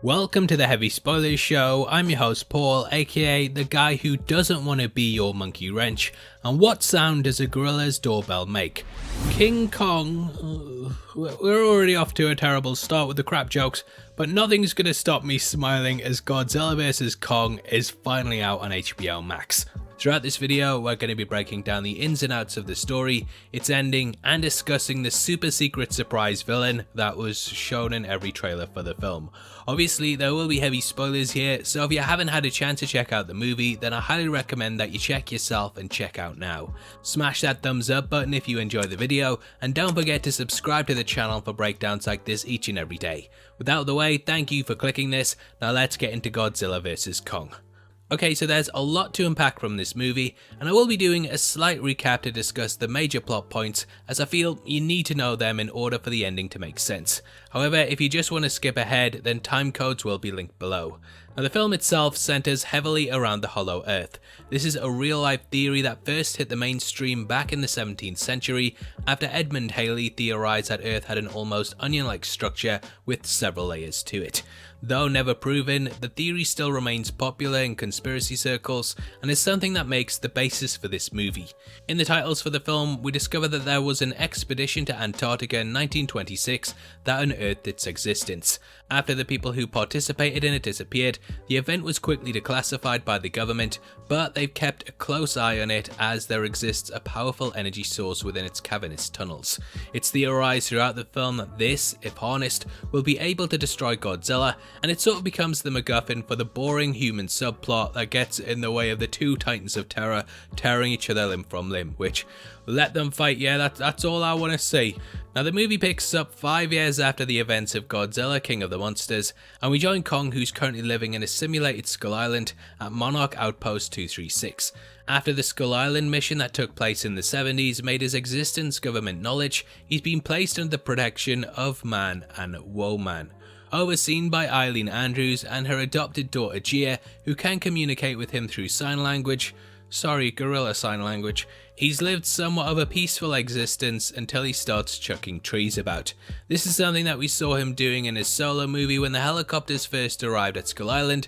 Welcome to the Heavy Spoilers Show. I'm your host Paul, aka the guy who doesn't want to be your monkey wrench. And what sound does a gorilla's doorbell make? King Kong. We're already off to a terrible start with the crap jokes, but nothing's gonna stop me smiling as Godzilla Vs Kong is finally out on HBO Max. Throughout this video, we're going to be breaking down the ins and outs of the story, its ending, and discussing the super secret surprise villain that was shown in every trailer for the film. Obviously, there will be heavy spoilers here, so if you haven't had a chance to check out the movie, then I highly recommend that you check yourself and check out now. Smash that thumbs up button if you enjoy the video, and don't forget to subscribe to the channel for breakdowns like this each and every day. With that out of the way, thank you for clicking this. Now let's get into Godzilla vs Kong. Okay, so there's a lot to unpack from this movie, and I will be doing a slight recap to discuss the major plot points, as I feel you need to know them in order for the ending to make sense. However, if you just want to skip ahead, then time codes will be linked below. Now, the film itself centers heavily around the Hollow Earth. This is a real-life theory that first hit the mainstream back in the 17th century after Edmund Halley theorized that Earth had an almost onion-like structure with several layers to it. Though never proven, the theory still remains popular in conspiracy circles and is something that makes the basis for this movie. In the titles for the film, we discover that there was an expedition to Antarctica in 1926 that unearthed its existence. After the people who participated in it disappeared, the event was quickly declassified by the government, but they've kept a close eye on it as there exists a powerful energy source within its cavernous tunnels. It's theorized throughout the film that this, if harnessed, will be able to destroy Godzilla, and it sort of becomes the MacGuffin for the boring human subplot that gets in the way of the two titans of terror tearing each other limb from limb, which, let them fight, yeah, that's all I want to see. Now, the movie picks up 5 years after the events of Godzilla, King of the Monsters, and we join Kong, who's currently living in a simulated Skull Island at Monarch Outpost 236. After the Skull Island mission that took place in the 70s made his existence government knowledge, he's been placed under the protection of Man and Woman. Overseen by Eileen Andrews and her adopted daughter Gia, who can communicate with him through sign language. Sorry, gorilla sign language. He's lived somewhat of a peaceful existence until he starts chucking trees about. This is something that we saw him doing in his solo movie when the helicopters first arrived at Skull Island,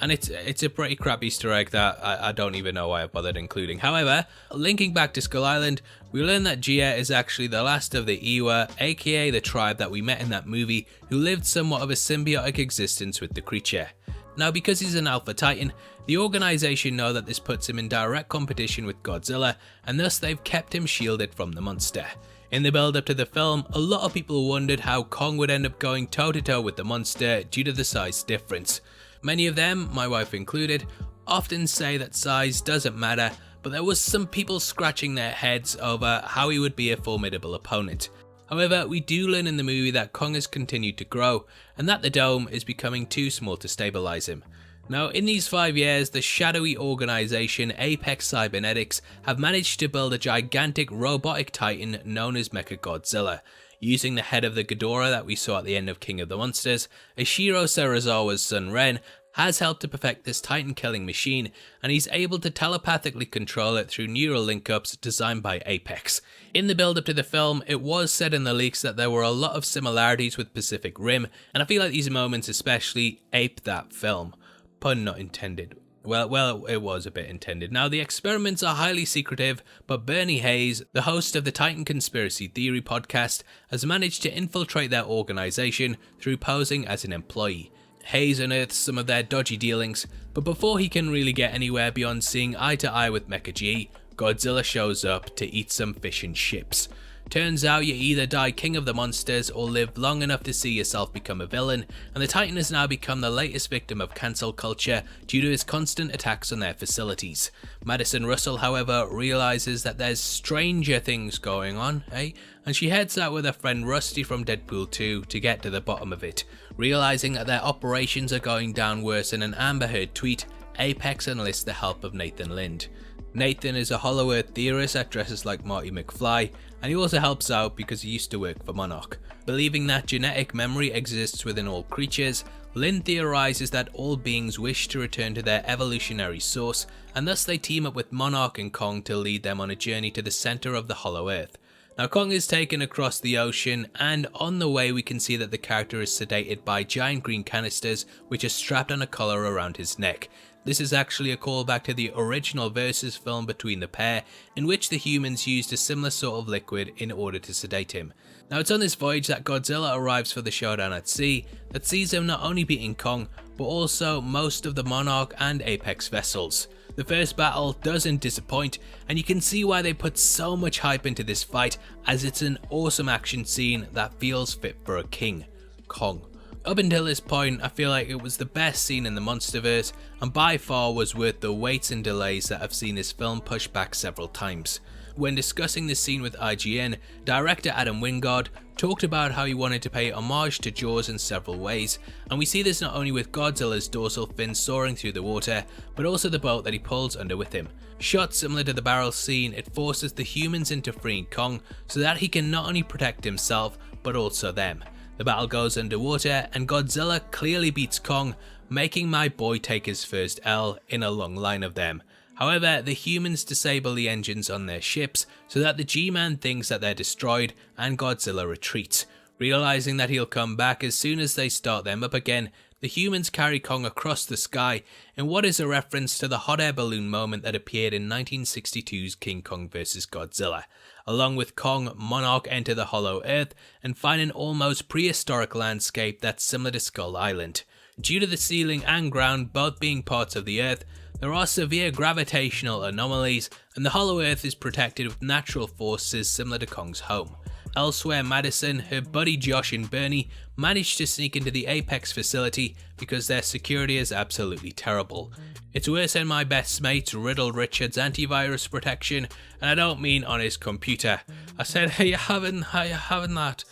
and it's a pretty crap Easter egg that I don't even know why I bothered including. However, linking back to Skull Island, we learn that Gia is actually the last of the Iwa, aka the tribe that we met in that movie, who lived somewhat of a symbiotic existence with the creature. Now, because he's an Alpha Titan, the organisation know that this puts him in direct competition with Godzilla, and thus they've kept him shielded from the monster. In the build up to the film, a lot of people wondered how Kong would end up going toe to toe with the monster due to the size difference. Many of them, my wife included, often say that size doesn't matter, but there was some people scratching their heads over how he would be a formidable opponent. However, we do learn in the movie that Kong has continued to grow, and that the dome is becoming too small to stabilize him. Now, in these 5 years, the shadowy organisation Apex Cybernetics have managed to build a gigantic robotic titan known as Mechagodzilla. Using the head of the Ghidorah that we saw at the end of King of the Monsters, Ishiro Serizawa's son Ren has helped to perfect this titan-killing machine, and he's able to telepathically control it through neural link-ups designed by Apex. In the build-up to the film, it was said in the leaks that there were a lot of similarities with Pacific Rim, and I feel like these moments especially ape that film. Pun not intended. Well, it was a bit intended. Now, the experiments are highly secretive, but Bernie Hayes, the host of the Titan Conspiracy Theory podcast, has managed to infiltrate their organisation through posing as an employee. Hayes unearths some of their dodgy dealings, but before he can really get anywhere beyond seeing eye to eye with Mecha G, Godzilla shows up to eat some fish and chips. Turns out you either die king of the monsters or live long enough to see yourself become a villain, and the Titan has now become the latest victim of cancel culture due to his constant attacks on their facilities. Madison Russell, however, realizes that there's stranger things going on, and she heads out with her friend Rusty from Deadpool 2 to get to the bottom of it. Realizing that their operations are going down worse than an Amber Heard tweet, Apex enlists the help of Nathan Lind. Nathan is a Hollow Earth theorist that dresses like Marty McFly, and he also helps out because he used to work for Monarch. Believing that genetic memory exists within all creatures, Lind theorizes that all beings wish to return to their evolutionary source, and thus they team up with Monarch and Kong to lead them on a journey to the center of the Hollow Earth. Now Kong is taken across the ocean, and on the way we can see that the character is sedated by giant green canisters which are strapped on a collar around his neck. This is actually a callback to the original Versus film between the pair, in which the humans used a similar sort of liquid in order to sedate him. Now it's on this voyage that Godzilla arrives for the Showdown at Sea that sees him not only beating Kong, but also most of the Monarch and Apex vessels. The first battle doesn't disappoint, and you can see why they put so much hype into this fight, as it's an awesome action scene that feels fit for a king, Kong. Up until this point, I feel like it was the best scene in the Monsterverse, and by far was worth the waits and delays that have seen this film pushed back several times. When discussing this scene with IGN, director Adam Wingard talked about how he wanted to pay homage to Jaws in several ways, and we see this not only with Godzilla's dorsal fin soaring through the water, but also the boat that he pulls under with him. Shot similar to the barrel scene, it forces the humans into freeing Kong so that he can not only protect himself, but also them. The battle goes underwater, and Godzilla clearly beats Kong, making my boy take his first L in a long line of them. However, the humans disable the engines on their ships so that the G-Man thinks that they're destroyed, and Godzilla retreats. Realizing that he'll come back as soon as they start them up again, the humans carry Kong across the sky in what is a reference to the hot air balloon moment that appeared in 1962's King Kong vs Godzilla. Along with Kong, Monarch enter the Hollow Earth and find an almost prehistoric landscape that's similar to Skull Island. Due to the ceiling and ground both being parts of the Earth, there are severe gravitational anomalies, and the Hollow Earth is protected with natural forces similar to Kong's home. Elsewhere, Madison, her buddy Josh and Bernie manage to sneak into the Apex facility because their security is absolutely terrible. It's worse than my best mate Riddle Richard's antivirus protection, and I don't mean on his computer. I said, hey, you having that?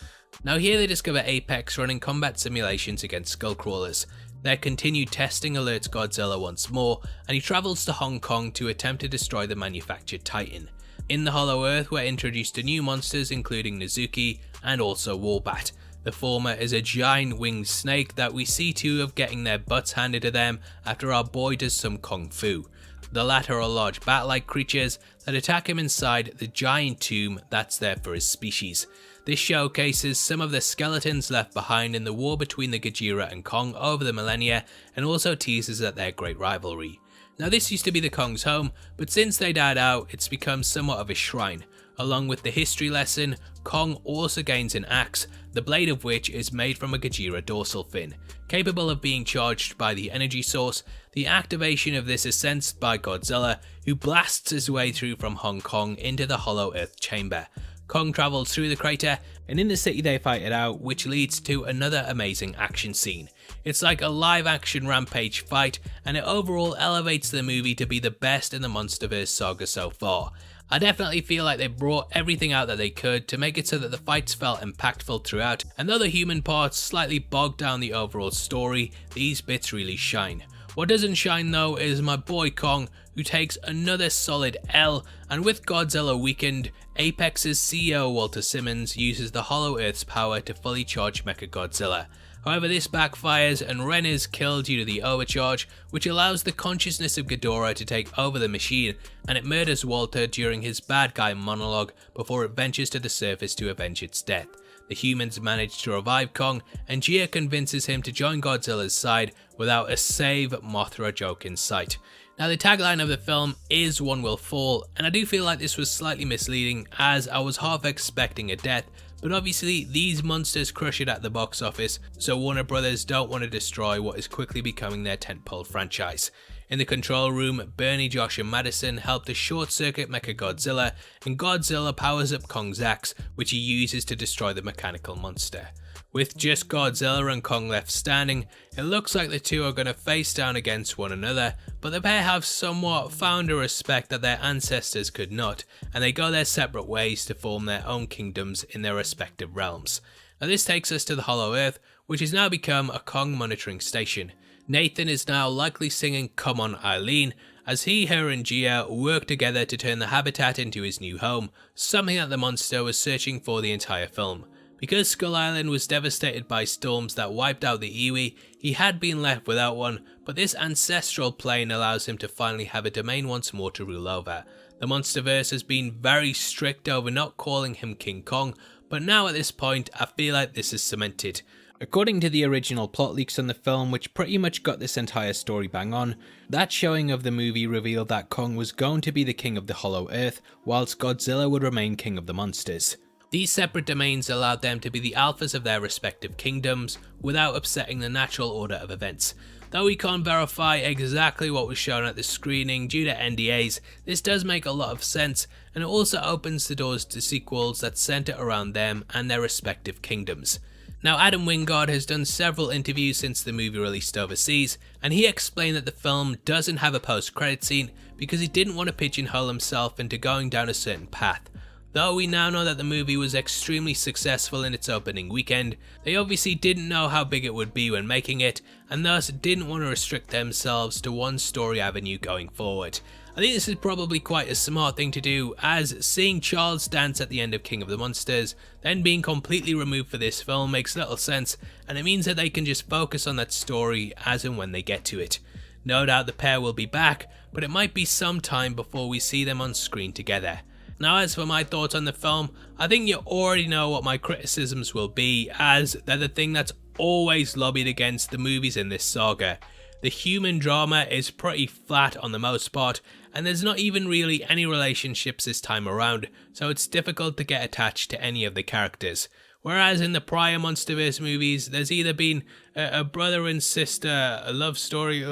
Now here they discover Apex running combat simulations against Skullcrawlers. Their continued testing alerts Godzilla once more, and he travels to Hong Kong to attempt to destroy the manufactured Titan. In the Hollow Earth, we're introduced to new monsters including Nezuki and also Warbat. The former is a giant winged snake that we see two of getting their butts handed to them after our boy does some kung fu. The latter are large bat-like creatures that attack him inside the giant tomb that's there for his species. This showcases some of the skeletons left behind in the war between the Gojira and Kong over the millennia, and also teases at their great rivalry. Now this used to be the Kong's home, but since they died out, it's become somewhat of a shrine. Along with the history lesson, Kong also gains an axe, the blade of which is made from a Gojira dorsal fin. Capable of being charged by the energy source, the activation of this is sensed by Godzilla, who blasts his way through from Hong Kong into the Hollow Earth chamber. Kong travels through the crater, and in the city they fight it out, which leads to another amazing action scene. It's like a live action rampage fight, and it overall elevates the movie to be the best in the Monsterverse saga so far. I definitely feel like they brought everything out that they could to make it so that the fights felt impactful throughout, and though the human parts slightly bogged down the overall story, these bits really shine. What doesn't shine though is my boy Kong, who takes another solid L, and with Godzilla weakened, Apex's CEO Walter Simmons uses the Hollow Earth's power to fully charge Mechagodzilla. However, this backfires and Ren is killed due to the overcharge, which allows the consciousness of Ghidorah to take over the machine, and it murders Walter during his bad guy monologue before it ventures to the surface to avenge its death. The humans manage to revive Kong, and Gia convinces him to join Godzilla's side without a Save Mothra joke in sight. Now the tagline of the film is "One will fall," and I do feel like this was slightly misleading, as I was half expecting a death, but obviously these monsters crush it at the box office, so Warner Brothers don't want to destroy what is quickly becoming their tentpole franchise. In the control room, Bernie, Josh and Madison help to short-circuit Mechagodzilla, and Godzilla powers up Kong's axe, which he uses to destroy the mechanical monster. With just Godzilla and Kong left standing, it looks like the two are going to face down against one another, but the pair have somewhat found a respect that their ancestors could not, and they go their separate ways to form their own kingdoms in their respective realms. Now this takes us to the Hollow Earth, which has now become a Kong monitoring station. Nathan is now likely singing "Come On Eileen" as he, her and Gia work together to turn the habitat into his new home, something that the monster was searching for the entire film. Because Skull Island was devastated by storms that wiped out the Iwi, he had been left without one, but this ancestral plane allows him to finally have a domain once more to rule over. The Monsterverse has been very strict over not calling him King Kong, but now at this point I feel like this is cemented. According to the original plot leaks on the film, which pretty much got this entire story bang on, that showing of the movie revealed that Kong was going to be the king of the Hollow Earth, whilst Godzilla would remain king of the monsters. These separate domains allowed them to be the alphas of their respective kingdoms, without upsetting the natural order of events. Though we can't verify exactly what was shown at the screening due to NDAs, this does make a lot of sense, and it also opens the doors to sequels that centre around them and their respective kingdoms. Now, Adam Wingard has done several interviews since the movie released overseas, and he explained that the film doesn't have a post-credit scene because he didn't want to pigeonhole himself into going down a certain path. Though we now know that the movie was extremely successful in its opening weekend, they obviously didn't know how big it would be when making it, and thus didn't want to restrict themselves to one story avenue going forward. I think this is probably quite a smart thing to do, as seeing Charles dance at the end of King of the Monsters, then being completely removed for this film makes little sense, and it means that they can just focus on that story as and when they get to it. No doubt the pair will be back, but it might be some time before we see them on screen together. Now, as for my thoughts on the film, I think you already know what my criticisms will be, as they're the thing that's always lobbied against the movies in this saga. The human drama is pretty flat on the most part, and there's not even really any relationships this time around, so it's difficult to get attached to any of the characters. Whereas in the prior Monsterverse movies, there's either been a brother and sister, a love story,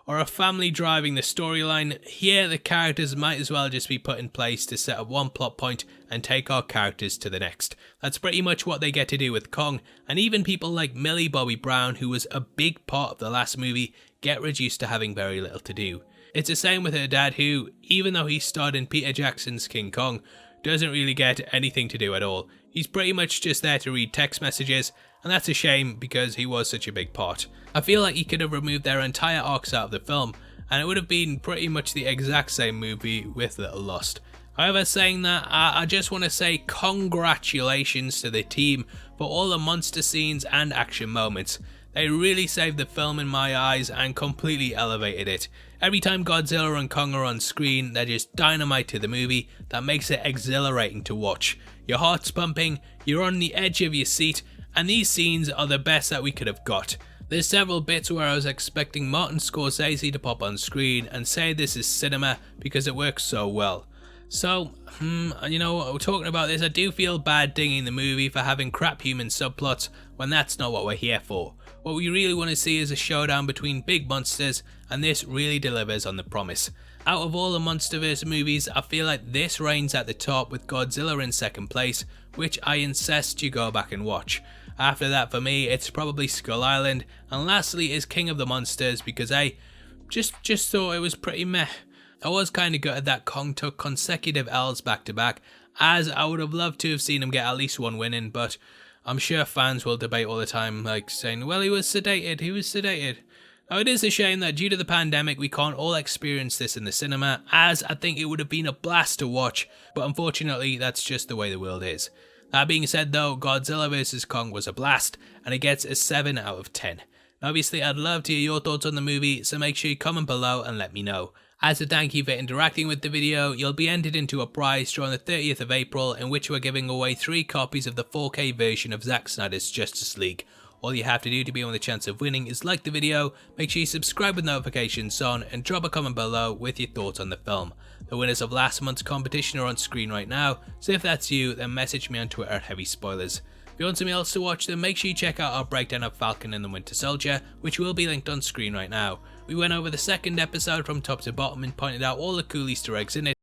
or a family driving the storyline. Here the characters might as well just be put in place to set up one plot point and take our characters to the next. That's pretty much what they get to do with Kong, and even people like Millie Bobby Brown, who was a big part of the last movie, get reduced to having very little to do. It's the same with her dad, who, even though he starred in Peter Jackson's King Kong, doesn't really get anything to do at all. He's pretty much just there to read text messages, and that's a shame because he was such a big part. I feel like he could have removed their entire arcs out of the film, and it would have been pretty much the exact same movie with little lost. However, saying that, I just want to say congratulations to the team for all the monster scenes and action moments. They really saved the film in my eyes and completely elevated it. Every time Godzilla and Kong are on screen, they're just dynamite to the movie that makes it exhilarating to watch. Your heart's pumping, you're on the edge of your seat, and these scenes are the best that we could have got. There's several bits where I was expecting Martin Scorsese to pop on screen and say this is cinema because it works so well. So, you know, talking about this, I do feel bad dinging the movie for having crap human subplots when that's not what we're here for. What we really want to see is a showdown between big monsters, and this really delivers on the promise. Out of all the Monsterverse movies, I feel like this reigns at the top with Godzilla in second place, which I insist you go back and watch. After that, for me, it's probably Skull Island, and lastly is King of the Monsters because I just thought it was pretty meh. I was kinda gutted that Kong took consecutive L's back to back, as I would have loved to have seen him get at least one win in, but I'm sure fans will debate all the time, like saying, well, he was sedated. Now, it is a shame that due to the pandemic we can't all experience this in the cinema, as I think it would have been a blast to watch, but unfortunately that's just the way the world is. That being said though, Godzilla vs Kong was a blast, and it gets a 7 out of 10. Obviously, I'd love to hear your thoughts on the movie, so make sure you comment below and let me know. As a thank you for interacting with the video, you'll be entered into a prize draw on the 30th of April in which we're giving away 3 copies of the 4K version of Zack Snyder's Justice League. All you have to do to be on the chance of winning is like the video, make sure you subscribe with notifications on, and drop a comment below with your thoughts on the film. The winners of last month's competition are on screen right now, so if that's you, then message me on Twitter at Heavy Spoilers. If you want something else to watch, then make sure you check out our breakdown of Falcon and the Winter Soldier, which will be linked on screen right now. We went over the second episode from top to bottom and pointed out all the cool Easter eggs in it.